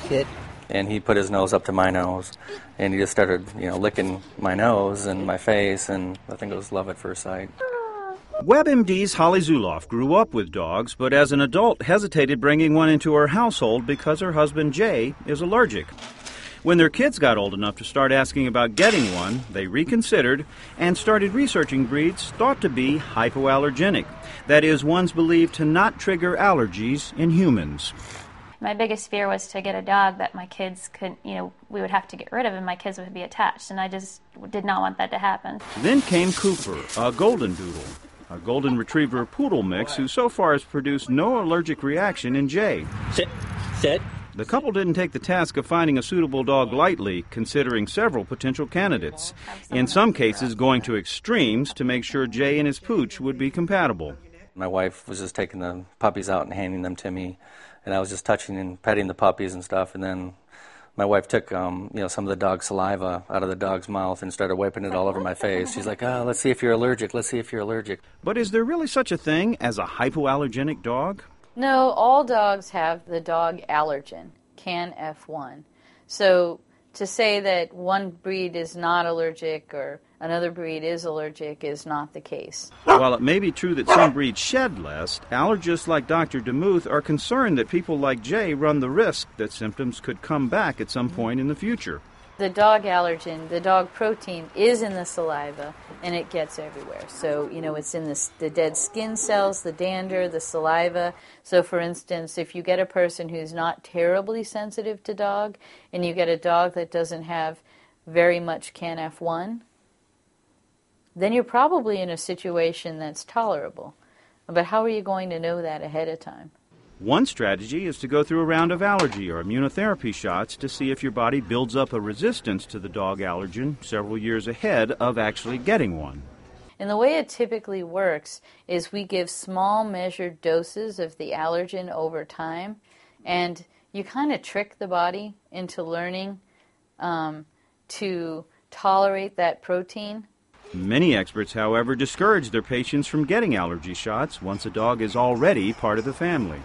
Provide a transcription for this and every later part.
kit. And he put his nose up to my nose, and he just started, licking my nose and my face, and I think it was love at first sight. WebMD's Holly Zulauf grew up with dogs, but as an adult hesitated bringing one into her household because her husband, Jay, is allergic. When their kids got old enough to start asking about getting one, they reconsidered and started researching breeds thought to be hypoallergenic. That is, ones believed to not trigger allergies in humans. My biggest fear was to get a dog that my kids could, we would have to get rid of and my kids would be attached, and I just did not want that to happen. Then came Cooper, a golden doodle, a golden retriever poodle mix who so far has produced no allergic reaction in Jay. Sit. The couple didn't take the task of finding a suitable dog lightly, considering several potential candidates, in some cases going to extremes to make sure Jay and his pooch would be compatible. My wife was just taking the puppies out and handing them to me, and I was just touching and petting the puppies and stuff, and then my wife took some of the dog's saliva out of the dog's mouth and started wiping it all over my face. She's like, "Oh, let's see if you're allergic, let's see if you're allergic." But is there really such a thing as a hypoallergenic dog? No, all dogs have the dog allergen, CANF1. So to say that one breed is not allergic or another breed is allergic is not the case. While it may be true that some breeds shed less, allergists like Dr. Muth are concerned that people like Jay run the risk that symptoms could come back at some point in the future. The dog allergen, the dog protein, is in the saliva, and it gets everywhere. So, it's in the dead skin cells, the dander, the saliva. So, for instance, if you get a person who's not terribly sensitive to dog, and you get a dog that doesn't have very much CANF1, then you're probably in a situation that's tolerable. But how are you going to know that ahead of time? One strategy is to go through a round of allergy or immunotherapy shots to see if your body builds up a resistance to the dog allergen several years ahead of actually getting one. And the way it typically works is we give small measured doses of the allergen over time, and you kind of trick the body into learning to tolerate that protein. Many experts, however, discourage their patients from getting allergy shots once a dog is already part of the family.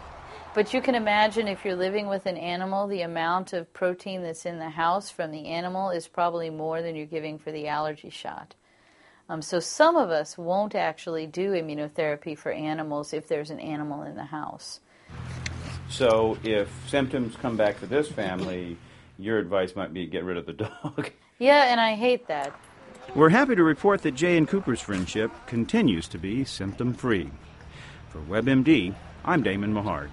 But you can imagine if you're living with an animal, the amount of protein that's in the house from the animal is probably more than you're giving for the allergy shot. So some of us won't actually do immunotherapy for animals if there's an animal in the house. So if symptoms come back for this family, your advice might be get rid of the dog. Yeah, and I hate that. We're happy to report that Jay and Cooper's friendship continues to be symptom-free. For WebMD, I'm Damon Maharg.